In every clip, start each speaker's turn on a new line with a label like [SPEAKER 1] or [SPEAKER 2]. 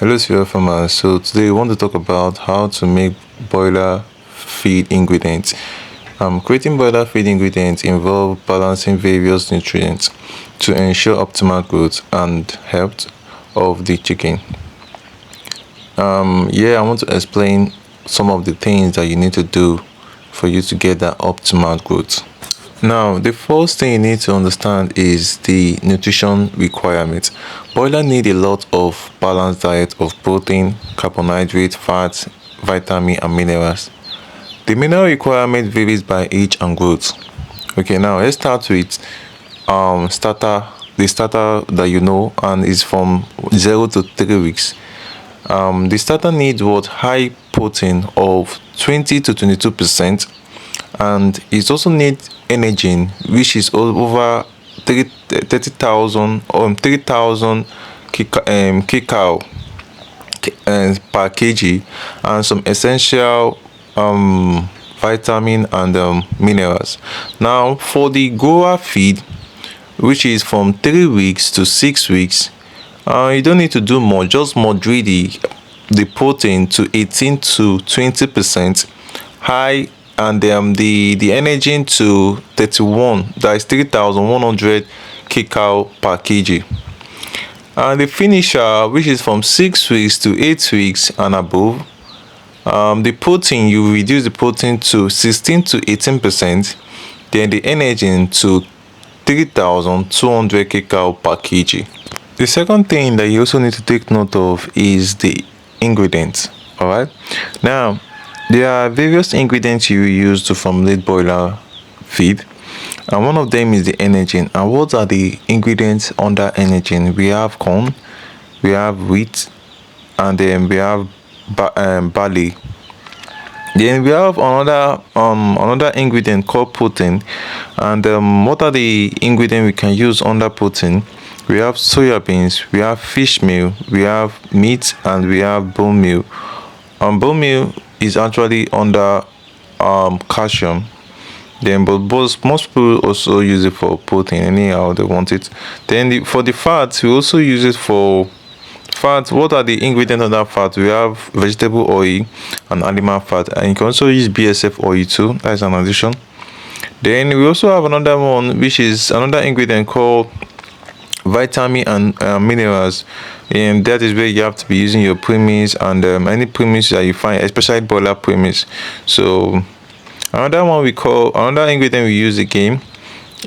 [SPEAKER 1] Hello Sirah farmers. So today we want to talk about how to make broiler feed ingredients. Creating broiler feed ingredients involves balancing various nutrients to ensure optimal growth and health of the chicken. I want to explain some of the things that you need to do for you to get that optimal growth. Now, the first thing you need to understand is the nutrition requirements. Broiler need a lot of balanced diet of protein, carbohydrate, fats, vitamin, and minerals. The mineral requirement varies by age and growth. Okay, now let's start with the starter that you know, and is from 0 to 3 weeks. The starter needs high protein of 20 to 22%, and it also needs energy, which is over 30,000 kcal per kg, and some essential vitamin and minerals. Now, for the grower feed, which is from 3 weeks to 6 weeks, you don't need to do more. Just moderate the protein to 18 to 20% high, and the energy to 31, that is 3,100 kcal per kg. And the finisher, which is from 6 weeks to 8 weeks and above, the protein, you reduce the protein to 16 to 18%, then the energy to 3,200 kcal per kg. The second thing that you also need to take note of is the ingredients. All right, now there are various ingredients you use to formulate broiler feed, and one of them is the energy. And what are the ingredients under energy? We have corn, we have wheat, and then we have barley. Then we have another ingredient called protein. And what are the ingredients we can use under protein? We have soya beans, we have fish meal, we have meat, and we have bone meal. Bone meal is actually under calcium. Then but most people also use it for protein anyhow they want it. Then for the fats, we also use it for fat. What are the ingredients of that fat? We have vegetable oil and animal fat, and you can also use BSF oil too. That's an addition. Then we also have another one, which is another ingredient called vitamin and minerals, and that is where you have to be using your premise and any premise that you find, especially broiler premise. So another ingredient we use again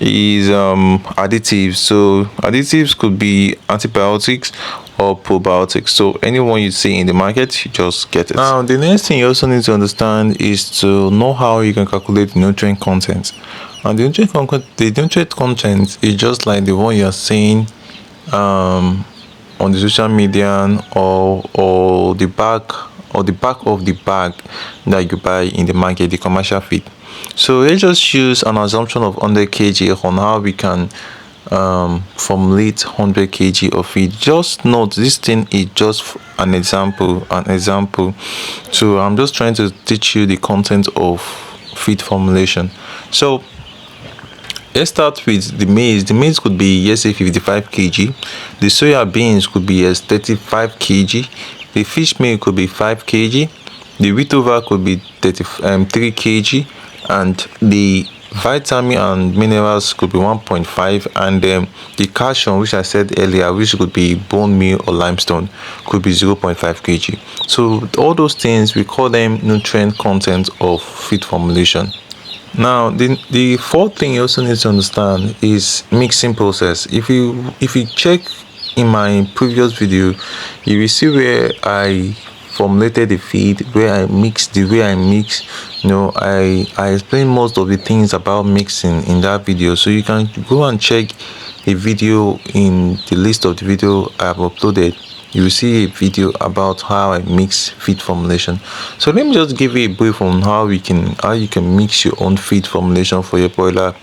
[SPEAKER 1] is additives. So additives could be antibiotics or probiotics, so anyone you see in the market, you just get it. Now, the next thing you also need to understand is to know how you can calculate the nutrient content. And the nutrient content is just like the one you are seeing on the social media or the back of the bag that you buy in the market, the commercial feed. So let's just use an assumption of 100 kg on how we can formulate 100 kg of feed. Just note this thing is just an example. So I'm just trying to teach you the content of feed formulation. So let's start with the maize. The maize could be, say, 55 kg. The soya beans could be 35 kg. The fish meal could be 5 kg. The wheat over could be 3 kg. And the vitamin and minerals could be 1.5. And the calcium, which I said earlier, which could be bone meal or limestone, could be 0.5 kg. So all those things, we call them nutrient content of feed formulation. Now, the fourth thing you also need to understand is mixing process. If you check in my previous video, you will see where I formulated the feed, where I mix. You know, I explain most of the things about mixing in that video, so you can go and check a video in the list of the video I have uploaded. You will see a video about how I mix feed formulation. So let me just give you a brief on how you can mix your own feed formulation for your broiler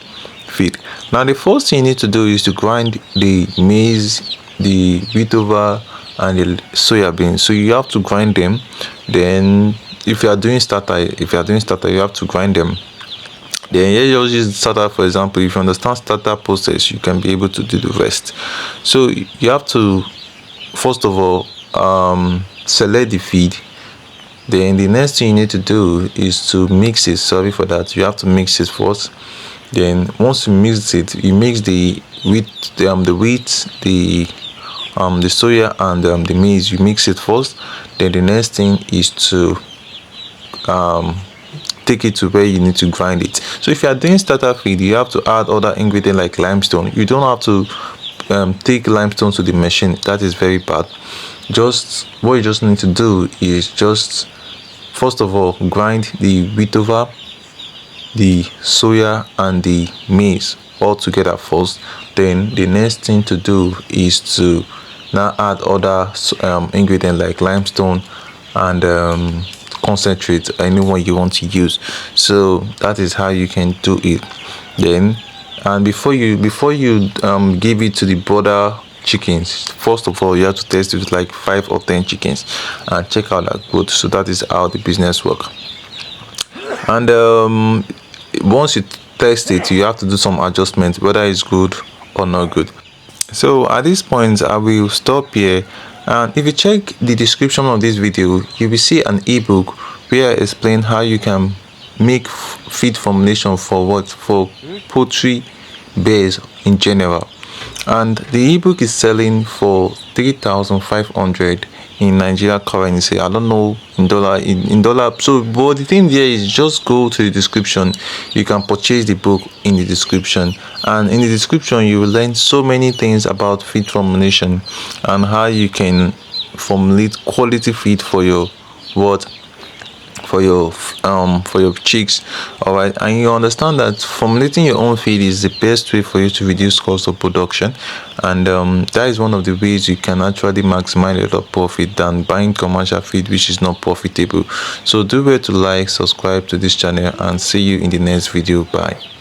[SPEAKER 1] feed. Now, the first thing you need to do is to grind the maize, the wheat over, and the soya beans. So you have to grind them. Then if you are doing starter, you have to grind them. Then let's use starter for example. If you understand starter process, you can be able to do the rest. So you have to first of all select the feed. Then the next thing you need to do is to mix it. Sorry for that, you have to mix it first. Then once you mix it, you mix the wheat, the soya and the maize. You mix it first. Then the next thing is to take it to where you need to grind it. So if you are doing starter feed, you have to add other ingredients like limestone. You don't have to take limestone to the machine. That is very bad. Just what you just need to do is just first of all grind the wheat over, the soya and the maize all together first. Then the next thing to do is to now add other ingredients like limestone and concentrate, anyone you want to use. So that is how you can do it. Then and before you give it to the broiler chickens, first of all you have to test it with like 5 or 10 chickens and check out that good. So that is how the business work. And once you test it, you have to do some adjustments whether it's good or not good. So at this point I will stop here, and if you check the description of this video, you will see an ebook where I explain how you can make feed formulation for poultry base in general. And the ebook is selling for 3,500 in Nigeria currency. I don't know in dollar. So but the thing there is, just go to the description. You can purchase the book in the description, and in the description you will learn so many things about feed formulation and how you can formulate quality feed for your chicks. All right, and you understand that formulating your own feed is the best way for you to reduce cost of production, and that is one of the ways you can actually maximize your profit than buying commercial feed which is not profitable. So do well to like, subscribe to this channel, and see you in the next video. Bye.